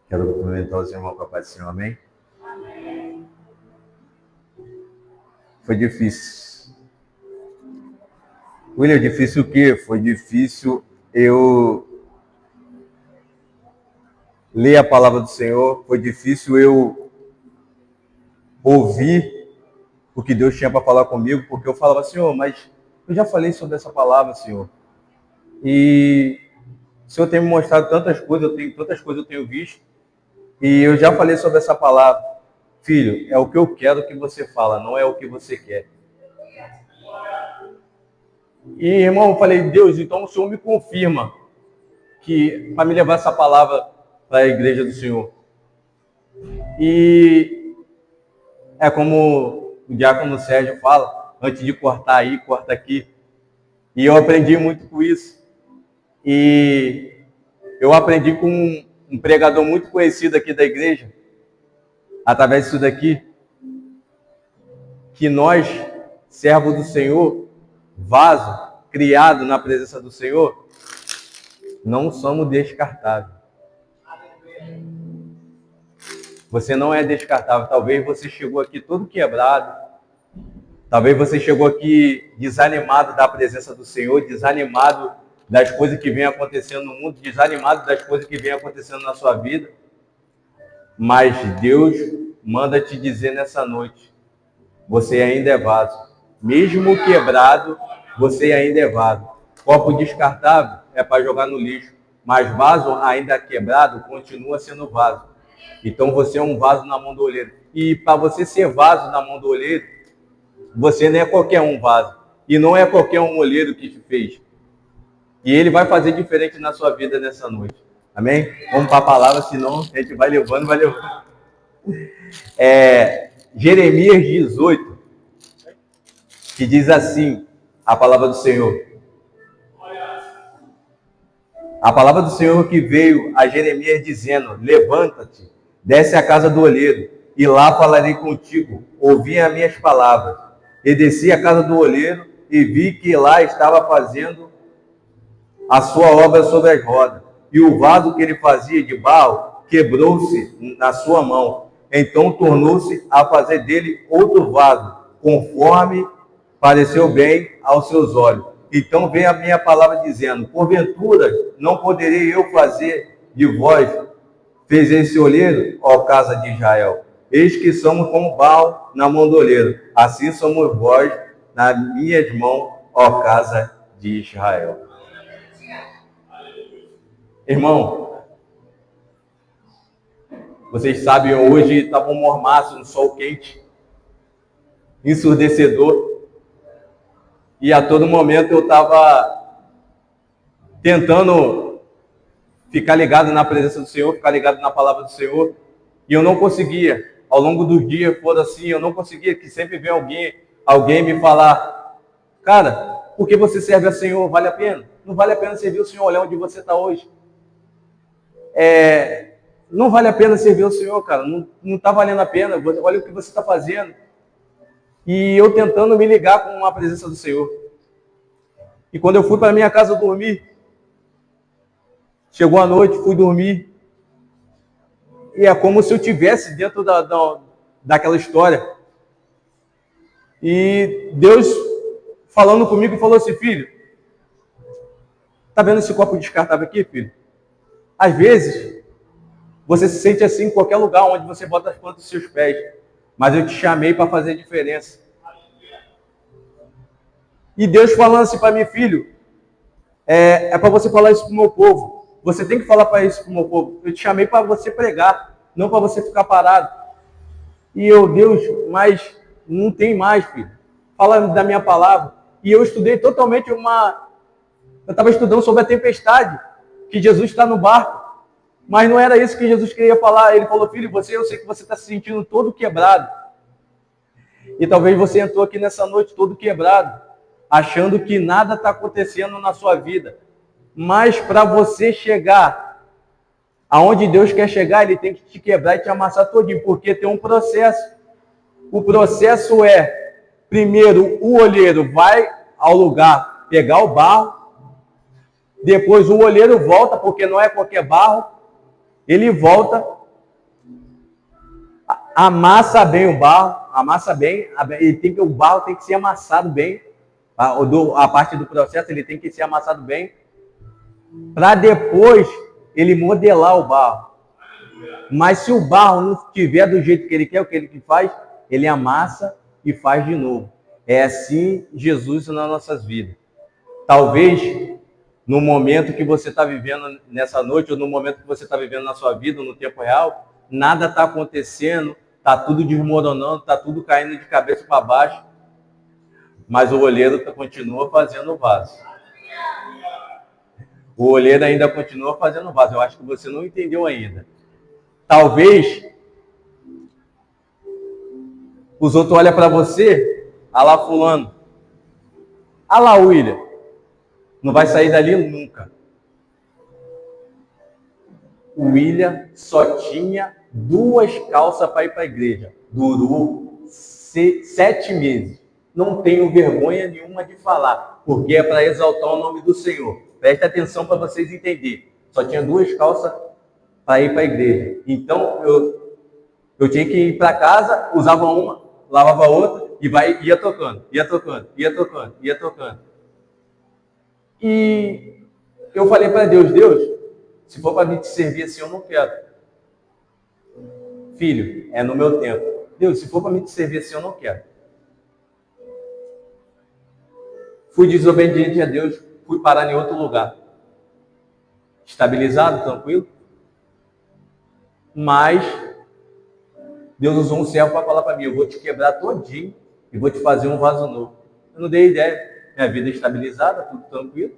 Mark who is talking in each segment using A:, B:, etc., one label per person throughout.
A: Quero cumprimentar os irmãos com a paz do Senhor, amém? Foi difícil. William, difícil o quê? Foi difícil eu ler a palavra do Senhor, foi difícil eu ouvir o que Deus tinha para falar comigo, porque eu falava, Senhor, mas eu já falei sobre essa palavra, Senhor. E o Senhor tem me mostrado tantas coisas, eu tenho visto, e eu já falei sobre essa palavra. Filho, é o que eu quero que você fala, não é o que você quer. E, irmão, eu falei, Deus, então o Senhor me confirma que para me levar essa palavra para a igreja do Senhor. E é como o diácono Sérgio fala, antes de cortar aí, corta aqui. E eu aprendi muito com isso. E eu aprendi com um pregador muito conhecido aqui da igreja, através disso daqui, que nós, servos do Senhor, vaso, criado na presença do Senhor, não somos descartáveis. Você não é descartável. Talvez você chegou aqui todo quebrado. Talvez você chegou aqui desanimado da presença do Senhor, desanimado das coisas que vem acontecendo no mundo, desanimado das coisas que vem acontecendo na sua vida. Mas Deus manda te dizer nessa noite, você ainda é vaso. Mesmo quebrado, você ainda é vaso. Copo descartável é para jogar no lixo, mas vaso ainda quebrado continua sendo vaso. Então você é um vaso na mão do olheiro. E para você ser vaso na mão do olheiro, você não é qualquer um vaso. E não é qualquer um olheiro que te fez. E ele vai fazer diferente na sua vida nessa noite. Amém? Vamos para a palavra, senão a gente vai levando. Jeremias 18, que diz assim, a palavra do Senhor. A palavra do Senhor que veio a Jeremias dizendo, levanta-te, desce à casa do olheiro, e lá falarei contigo. Ouvi as minhas palavras. E desci à casa do olheiro, e vi que lá estava fazendo a sua obra sobre as rodas. E o vaso que ele fazia de barro quebrou-se na sua mão. Então tornou-se a fazer dele outro vaso, conforme pareceu bem aos seus olhos. Então vem a minha palavra dizendo, porventura não poderei eu fazer de vós, fez esse olheiro, ó casa de Israel. Eis que somos como barro na mão do olheiro, assim somos vós nas minhas mãos, ó casa de Israel. Irmão, vocês sabem, hoje estava um mormaço, um sol quente, ensurdecedor, e a todo momento eu estava tentando ficar ligado na presença do Senhor, ficar ligado na palavra do Senhor, e eu não conseguia. Ao longo dos dias foram assim, eu não conseguia, que sempre vem alguém me falar, cara, por que você serve ao Senhor? Vale a pena? Não vale a pena servir o Senhor, olha onde você está hoje. Não vale a pena servir ao Senhor, cara, não está valendo a pena, olha o que você está fazendo. E eu tentando me ligar com a presença do Senhor. E quando eu fui para minha casa dormir, chegou a noite, fui dormir, e é como se eu estivesse dentro daquela história. E Deus falando comigo, falou assim, filho, tá vendo esse copo descartável aqui, filho? Às vezes, você se sente assim em qualquer lugar onde você bota as plantas dos seus pés. Mas eu te chamei para fazer diferença. E Deus falando assim para mim, filho, é para você falar isso para o meu povo. Você tem que falar para isso para o meu povo. Eu te chamei para você pregar, não para você ficar parado. E eu, Deus, mas não tem mais, filho. Fala da minha palavra. E eu estudei totalmente Eu estava estudando sobre a tempestade, que Jesus está no barco. Mas não era isso que Jesus queria falar. Ele falou, filho, eu sei que você está se sentindo todo quebrado. E talvez você entrou aqui nessa noite todo quebrado, achando que nada está acontecendo na sua vida. Mas para você chegar aonde Deus quer chegar, Ele tem que te quebrar e te amassar todinho, porque tem um processo. O processo é, primeiro, o olheiro vai ao lugar pegar o barro, depois o olheiro volta, porque não é qualquer barro, ele volta amassa bem o barro, amassa bem, o barro tem que ser amassado bem, a parte do processo ele tem que ser amassado bem, para depois ele modelar o barro. Mas se o barro não estiver do jeito que ele quer, o que ele faz, ele amassa e faz de novo. É assim Jesus nas nossas vidas. Talvez no momento que você está vivendo nessa noite, ou no momento que você está vivendo na sua vida, no tempo real, nada está acontecendo, está tudo desmoronando, está tudo caindo de cabeça para baixo, mas o olheiro continua fazendo o vaso. O olheiro ainda continua fazendo o vaso. Eu acho que você não entendeu ainda. Talvez os outros olham para você, ah lá fulano, ah lá William, não vai sair dali nunca. O William só tinha 2 calças para ir para a igreja. Durou 7 meses. Não tenho vergonha nenhuma de falar, porque é para exaltar o nome do Senhor. Presta atenção para vocês entenderem. Só tinha 2 calças para ir para a igreja. Então, eu tinha que ir para casa, usava uma, lavava outra e ia tocando, ia tocando, ia tocando, ia tocando. E eu falei para Deus, se for para me te servir assim, eu não quero. Filho, é no meu tempo. Deus, se for para me te servir assim, eu não quero. Fui desobediente a Deus, fui parar em outro lugar. Estabilizado, tranquilo. Mas Deus usou um servo para falar para mim, eu vou te quebrar todinho e vou te fazer um vaso novo. Eu não dei ideia. Minha vida estabilizada, tudo tranquilo.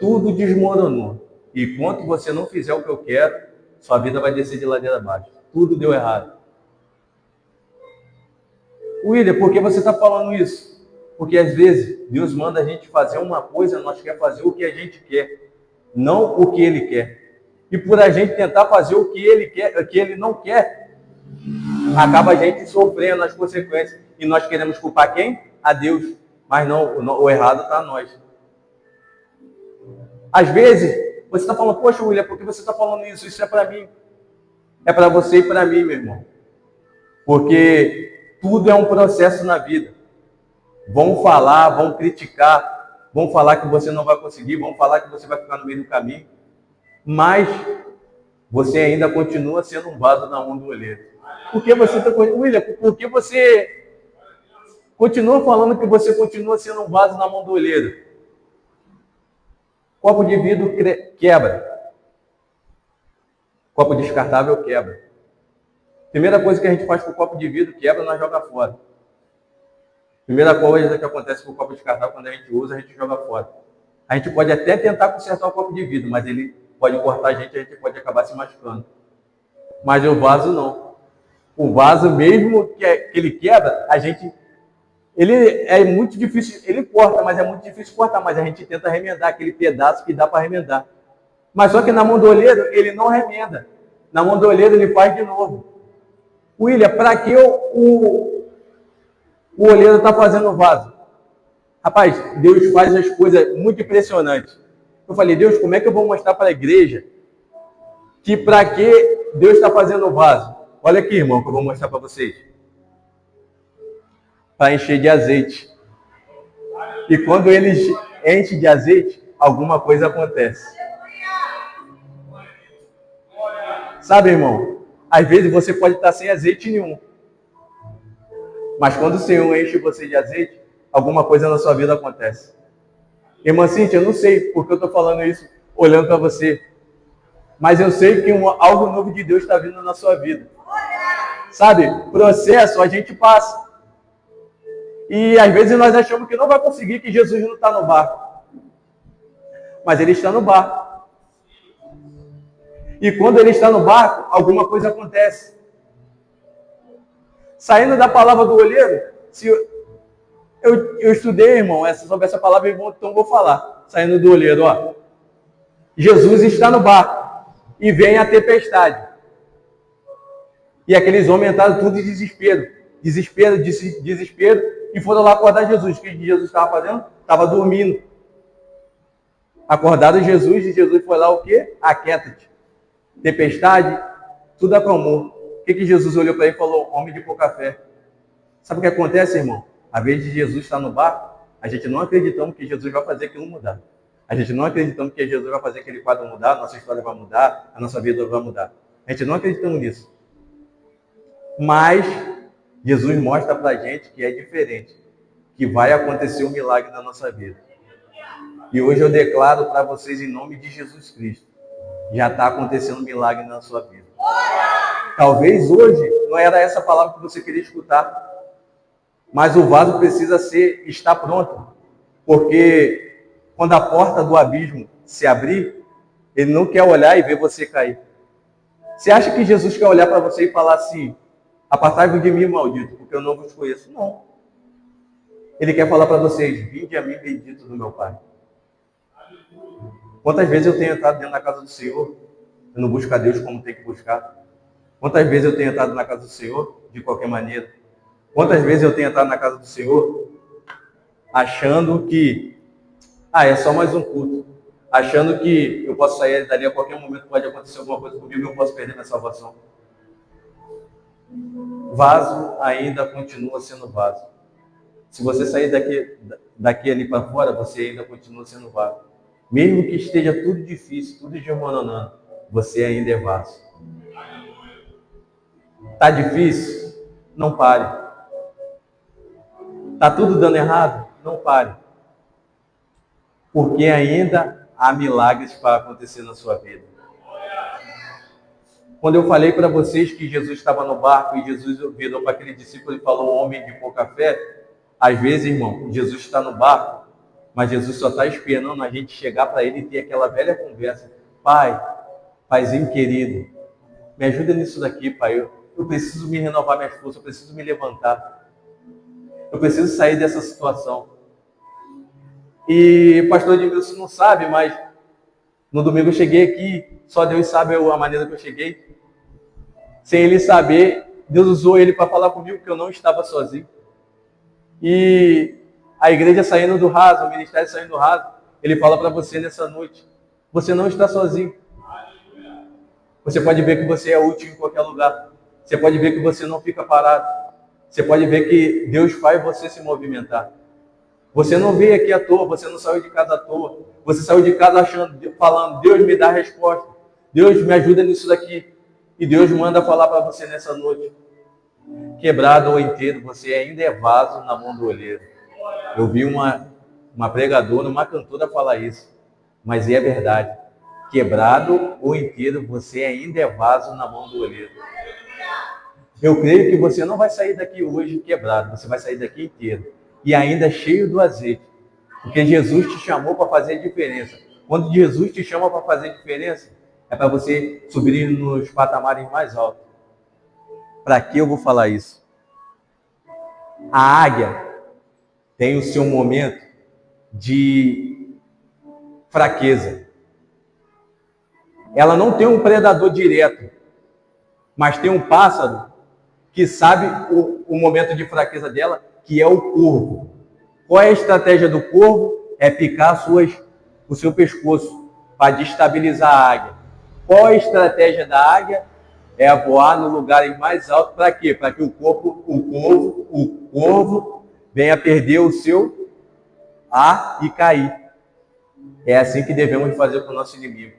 A: Tudo desmoronou. E enquanto você não fizer o que eu quero, sua vida vai descer de ladeira abaixo. Tudo deu errado. William, por que você está falando isso? Porque às vezes Deus manda a gente fazer uma coisa, nós queremos fazer o que a gente quer, não o que Ele quer. E por a gente tentar fazer o que Ele quer, o que Ele não quer, acaba a gente sofrendo as consequências. E nós queremos culpar quem? A Deus. Mas não, o errado está a nós. Às vezes, você está falando, poxa, William, por que você está falando isso? Isso é para mim. É para você e para mim, meu irmão. Porque tudo é um processo na vida. Vão falar, vão criticar, vão falar que você não vai conseguir, vão falar que você vai ficar no meio do caminho. Mas você ainda continua sendo um vaso na mão do olheiro. Por que você está... William, por que você continua falando que você continua sendo um vaso na mão do olheiro? Copo de vidro quebra. Copo descartável quebra. Primeira coisa que a gente faz com o copo de vidro quebra, nós joga fora. Primeira coisa que acontece com o copo descartável, quando a gente usa, a gente joga fora. A gente pode até tentar consertar o copo de vidro, mas ele pode cortar a gente pode acabar se machucando. Mas o vaso não. O vaso, mesmo que ele quebra, ele é muito difícil, ele corta, mas é muito difícil cortar, mas a gente tenta remendar aquele pedaço que dá para remendar. Mas só que na mão do olheiro, ele não remenda. Na mão do olheiro, ele faz de novo. William, para que o olheiro está fazendo o vaso? Rapaz, Deus faz as coisas muito impressionantes. Eu falei, Deus, como é que eu vou mostrar para a igreja que para que Deus está fazendo o vaso? Olha aqui, irmão, que eu vou mostrar para vocês. Para encher de azeite. E quando ele enche de azeite, alguma coisa acontece. Sabe, irmão? Às vezes você pode estar sem azeite nenhum. Mas quando o Senhor enche você de azeite, alguma coisa na sua vida acontece. Irmã Cíntia, eu não sei porque eu estou falando isso olhando para você. Mas eu sei que algo novo de Deus está vindo na sua vida. Sabe? Processo a gente passa. E às vezes nós achamos que não vai conseguir, que Jesus não está no barco. Mas Ele está no barco. E quando Ele está no barco, alguma coisa acontece. Saindo da palavra do olheiro, se eu estudei, irmão, sobre essa palavra, então vou falar. Saindo do olheiro, ó. Jesus está no barco e vem a tempestade. E aqueles homens entraram tudo em desespero. Desespero, e foram lá acordar Jesus. O que Jesus estava fazendo? Estava dormindo. Acordaram Jesus, e Jesus foi lá o quê? Aquieta-te. Tempestade, tudo acalmou. O que Jesus olhou para ele e falou? Homem de pouca fé. Sabe o que acontece, irmão? Às vezes Jesus está no barco, a gente não acreditamos que Jesus vai fazer aquilo mudar. A gente não acreditamos que Jesus vai fazer aquele quadro mudar, a nossa história vai mudar, a nossa vida vai mudar. A gente não acreditamos nisso. Mas Jesus mostra para a gente que é diferente, que vai acontecer um milagre na nossa vida. E hoje eu declaro para vocês, em nome de Jesus Cristo, já está acontecendo um milagre na sua vida. Talvez hoje não era essa palavra que você queria escutar, mas o vaso precisa estar pronto, porque quando a porta do abismo se abrir, ele não quer olhar e ver você cair. Você acha que Jesus quer olhar para você e falar assim, apartai-vos de mim, maldito, porque eu não vos conheço? Não. Ele quer falar para vocês, vinde a mim, bendito do meu Pai. Quantas vezes eu tenho entrado dentro da casa do Senhor, eu não busco a Deus como tem que buscar? Quantas vezes eu tenho entrado na casa do Senhor, de qualquer maneira? Quantas vezes eu tenho entrado na casa do Senhor, achando que, é só mais um culto. Achando que eu posso sair dali a qualquer momento, pode acontecer alguma coisa comigo e eu posso perder minha salvação. Vaso ainda continua sendo vaso. Se você sair daqui ali para fora, você ainda continua sendo vaso. Mesmo que esteja tudo difícil, tudo desmoronando, você ainda é vaso. Tá difícil? Não pare. Tá tudo dando errado? Não pare. Porque ainda há milagres para acontecer na sua vida. Quando eu falei para vocês que Jesus estava no barco e Jesus virou para aquele discípulo e falou, homem de pouca fé, às vezes, irmão, Jesus está no barco, mas Jesus só está esperando a gente chegar para ele e ter aquela velha conversa. Pai, paizinho querido, me ajuda nisso daqui, pai. Eu preciso me renovar minhas forças, eu preciso me levantar. Eu preciso sair dessa situação. E o pastor Edmilson não sabe, mas no domingo eu cheguei aqui, só Deus sabe a maneira que eu cheguei. Sem ele saber, Deus usou ele para falar comigo que eu não estava sozinho. E a igreja saindo do raso, o ministério saindo do raso, ele fala para você nessa noite, você não está sozinho. Você pode ver que você é útil em qualquer lugar. Você pode ver que você não fica parado. Você pode ver que Deus faz você se movimentar. Você não veio aqui à toa, você não saiu de casa à toa. Você saiu de casa falando, Deus me dá a resposta. Deus me ajuda nisso daqui. E Deus manda falar para você nessa noite. Quebrado ou inteiro, você ainda é vaso na mão do olheiro. Eu vi uma pregadora, uma cantora falar isso. Mas é verdade. Quebrado ou inteiro, você ainda é vaso na mão do olheiro. Eu creio que você não vai sair daqui hoje quebrado, você vai sair daqui inteiro. E ainda cheio do azeite. Porque Jesus te chamou para fazer diferença. Quando Jesus te chama para fazer diferença, é para você subir nos patamares mais altos. Para que eu vou falar isso? A águia tem o seu momento de fraqueza. Ela não tem um predador direto, mas tem um pássaro que sabe o momento de fraqueza dela, que é o corvo. Qual é a estratégia do corvo? É picar o seu pescoço para destabilizar a águia. Qual a estratégia da águia? É voar no lugar mais alto. Para quê? Para que o corvo venha perder o seu ar e cair. É assim que devemos fazer com o nosso inimigo.